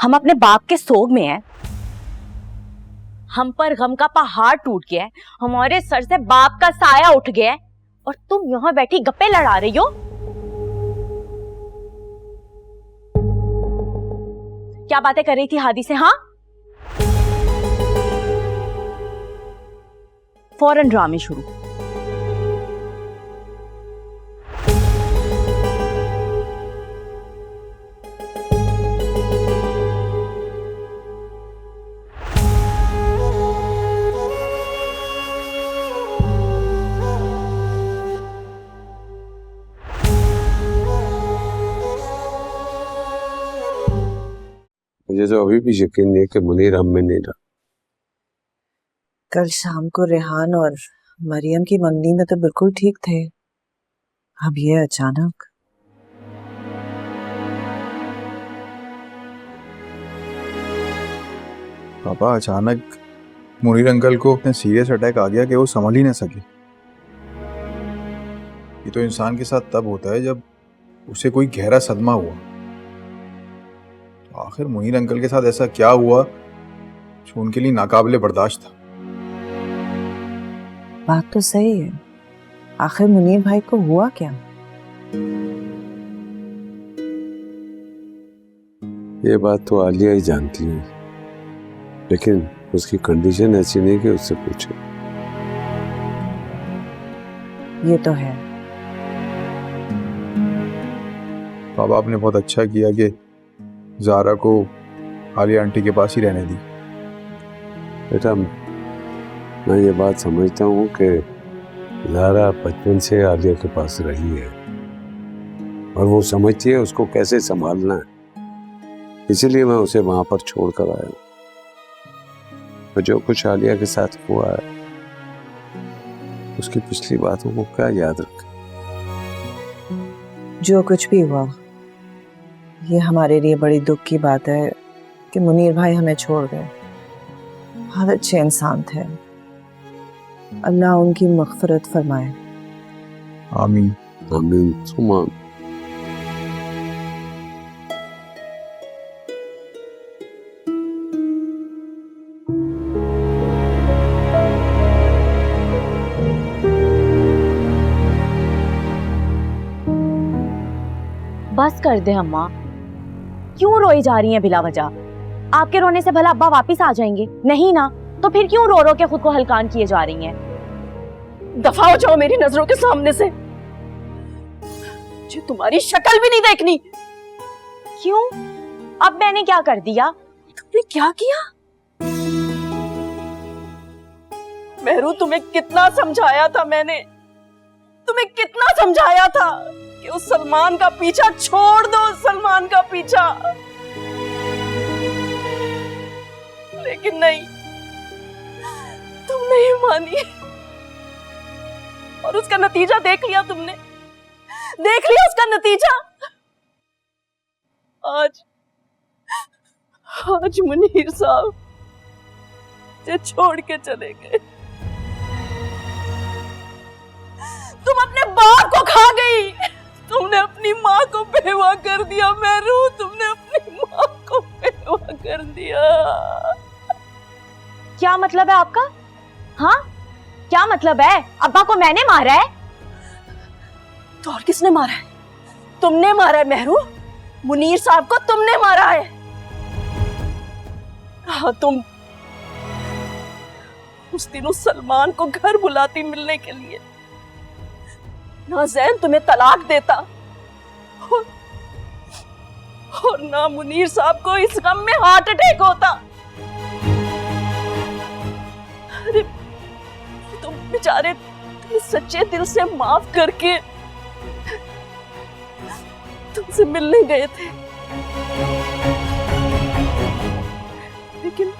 हम अपने बाप के सोग में हैं। हम पर गम का पहाड़ टूट गया है, हमारे सर से बाप का साया उठ गया है, और तुम यहां बैठी गप्पे लड़ा रही हो। क्या बातें कर रही थी हादी से? हाँ, फौरन ड्रामे शुरू। मुझे तो अभी भी यकीन नहीं है कि मुनीर हम में नहीं रहा। कल शाम को रेहान और मरियम की मंगनी में तो बिल्कुल ठीक थे, अब ये अचानक। पापा, अचानक मुनीर अंकल को इतना सीरियस अटैक आ गया कि वो संभल ही ना सके। ये तो इंसान के साथ तब होता है जब उसे कोई गहरा सदमा हुआ। तो आखिर मुनीर अंकल के साथ ऐसा क्या हुआ जो उनके लिए नाकाबिले बर्दाश्त था? बात तो सही है, आखिर मुनीर भाई को हुआ क्या? ये बात तो आलिया ही जानती है, लेकिन उसकी कंडीशन ऐसी नहीं कि उससे पूछे। ये तो है। पापा, आपने बहुत अच्छा किया कि ज़ारा को आलिया आंटी के पास ही रहने दी। बेटा, मैं ये बात समझता हूँ कि ज़ारा बचपन से आलिया के पास रही है और वो समझती है उसको कैसे संभालना है, इसीलिए मैं उसे वहाँ पर छोड़ कर आया हूँ। और जो कुछ आलिया के साथ हुआ है, उसकी पिछली बातों को क्या याद रखें। जो कुछ भी हुआ, ये हमारे लिए बड़ी दुख की बात है कि मुनीर भाई हमें छोड़ गए। बहुत अच्छे इंसान थे, अल्लाह उनकी मग़फ़िरत फरमाए। आमीन आमीन सुमान। बस कर दे अम्मा, क्यों रोई जा रही हैं बिला वजह? आपके रोने से भला अब्बा वापिस आ जाएंगे? नहीं ना, तो फिर क्यों रो रो के खुद को हलकान किए जा रही हैं? दफा हो जाओ मेरी नजरों के सामने से, मुझे तुम्हारी शक्ल भी नहीं देखनी। क्यों? अब मैंने क्या कर दिया? तुमने क्या किया? मेहरू, तुम्हें कितना समझाया था मैंने, तुम्हें कितना समझाया था कि उस सलमान का पीछा छोड़ दो, उस सलमान का पीछा। लेकिन नहीं, तुम नहीं मानी और उसका नतीजा देख लिया तुमने, देख लिया उसका नतीजा। आज मुनीर साहब से छोड़ के चले गए। तुम अपने बाप को खा गई, तुमने अपनी माँ को बेवा कर दिया मेहरू, तुमने अपनी माँ को बेवा कर दिया। क्या मतलब है आपका? हाँ, क्या मतलब है? अब्बा को मैंने मारा है? तो और किसने मारा है? तुमने मारा है मेहरू, मुनीर साहब को तुमने मारा है। हाँ, तुम उस दिन उस सलमान को घर बुलाती मिलने के लिए, ना जैन तुम्हें तलाक देता और ना मुनीर साहब को इस गम में हार्ट अटैक होता। अरे तुम बेचारे तुम्हें सच्चे दिल से माफ करके तुमसे मिलने गए थे, लेकिन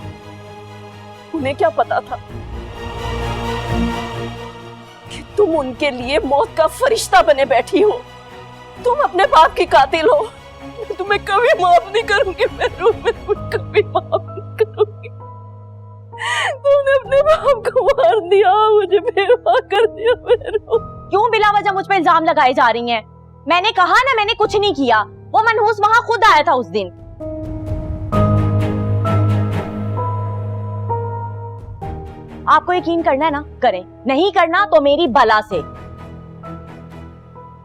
उन्हें क्या पता था कि तुम उनके लिए मौत का फरिश्ता बने बैठी हो। तुम अपने बाप की कातिल हो। मैं तुम्हें कभी माफ नहीं करूंगी मेहरू, मैं तुम्हें कभी माफ नहीं करूंगी। तुमने अपने बाप को मार दिया, मुझे बेवा कर दिया मेहरू। क्यों बिला वजह मुझ पर इल्जाम लगाए जा रही हैं? मैंने कहा ना, मैंने कुछ नहीं किया। वो मनहूस वहां खुद आया था उस दिन। आपको यकीन करना है ना, करें, नहीं करना तो मेरी बला से।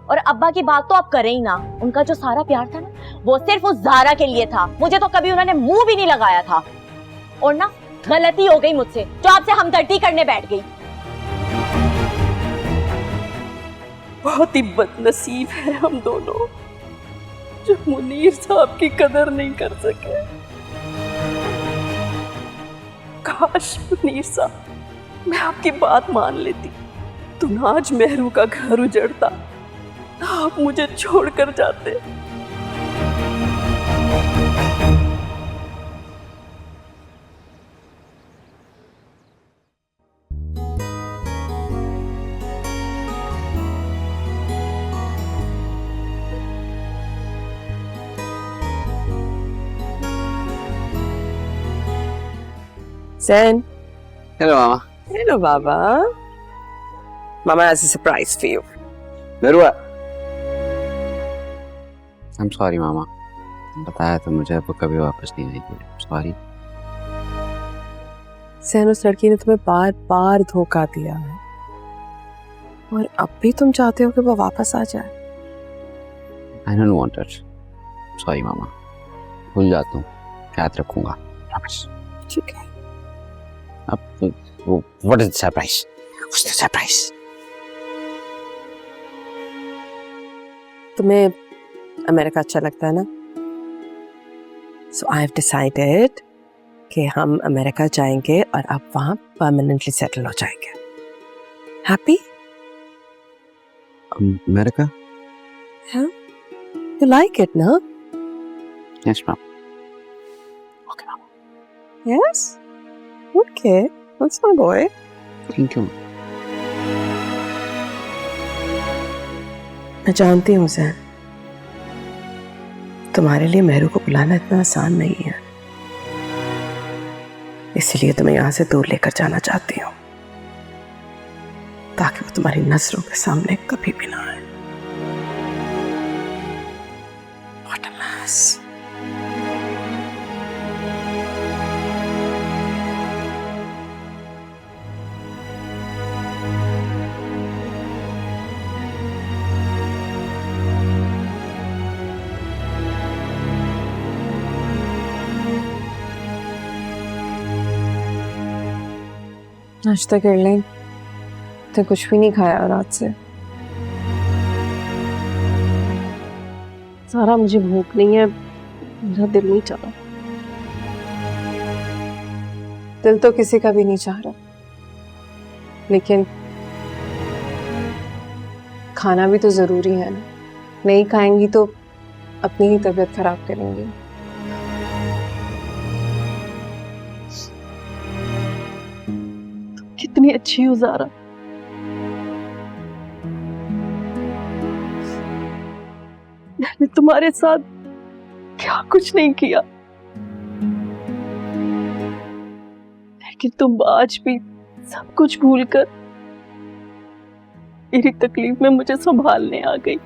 और अब्बा की बात तो आप करें ही ना, उनका जो सारा प्यार था ना, वो सिर्फ उस ज़ारा के लिए था, मुझे तो कभी उन्होंने मुंह भी नहीं लगाया था। और ना गलती हो गई मुझसे, जो आपसे हमदर्दी करने बैठ गई। बहुत ही बदनसीब है हम दोनों, जो मुनीर साहब की कदर नहीं कर सके। काश मुनीर साहब मैं आपकी बात मान लेती, तो ना आज मेहरू का घर उजड़ता, ना आप मुझे छोड़कर जाते। Zen. Hello, Mama. Hello, Baba. Mama has a surprise for you. Merua. I'm sorry, Mama. बताया तो मुझे अब कभी वापस नहीं आएगी। Sorry. सैन, उस लड़की ने तुम्हें बार बार धोखा दिया है और अब भी तुम चाहते हो कि वो वापस आ जाए। I don't want it. Sorry, Mama. भूल जाता हूँ, याद रखूंगा। Promise. ठीक है। अब what is the surprise? What's the surprise? तुम्हें अमेरिका अच्छा लगता है ना? So I have decided कि हम अमेरिका जाएंगे और अब वहाँ परमानेंटली सेटल हो जाएंगे। Happy? America? Yeah? You like it, no? Yes, Mom. Okay, Mama. Yes? Okay. That's my boy. Thank you. मैं जानती हूँ सैन, तुम्हारे लिए मेहरू को बुलाना इतना आसान नहीं है, इसलिए तुम्हें यहाँ से दूर लेकर जाना चाहती हूँ, ताकि वो तुम्हारी नजरों के सामने कभी भी ना आए। What a mess. नाश्ता कर लें, तो कुछ भी नहीं खाया रात से। सारा मुझे भूख नहीं है, मेरा दिल नहीं चाह रहा। दिल तो किसी का भी नहीं चाह रहा, लेकिन खाना भी तो जरूरी है ना। नहीं खाएंगी तो अपनी ही तबीयत खराब करेंगी। कितनी अच्छी हो ज़ारा, मैंने तुम्हारे साथ क्या कुछ नहीं किया, लेकिन तुम आज भी सब कुछ भूलकर मेरी तकलीफ में मुझे संभालने आ गई।